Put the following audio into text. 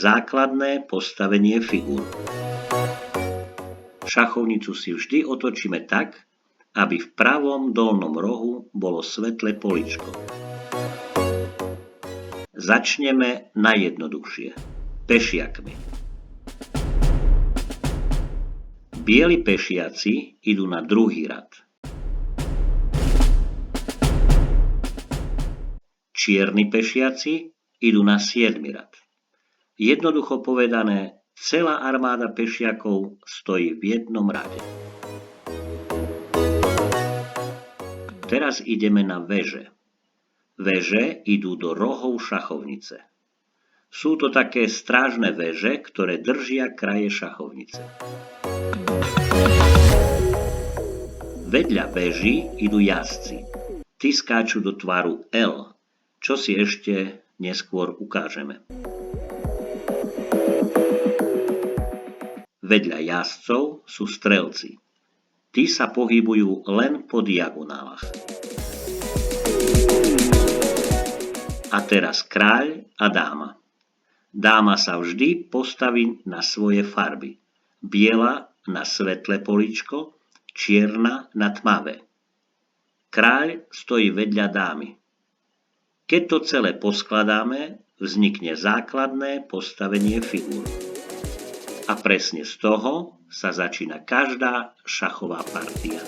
Základné postavenie figúr. Šachovnicu si vždy otočíme tak, aby v pravom dolnom rohu bolo svetlé poličko. Začneme najjednoduchšie. Pešiakmi. Bieli pešiaci idú na druhý rad. Čierni pešiaci idú na 7. rad. Jednoducho povedané, celá armáda pešiakov stojí v jednom rade. Teraz ideme na veže. Veže idú do rohov šachovnice. Sú to také strážne veže, ktoré držia kraje šachovnice. Vedľa veží idú jazdci. Tí skáču do tvaru L, čo si ešte neskôr ukážeme. Vedľa jazdcov sú strelci. Tí sa pohybujú len po diagonálach. A teraz kráľ a dáma. Dáma sa vždy postaví na svoje farby. Biela na svetlé políčko, čierna na tmavé. Kráľ stojí vedľa dámy. Keď to celé poskladáme, vznikne základné postavenie figúr. A presne z toho sa začína každá šachová partia.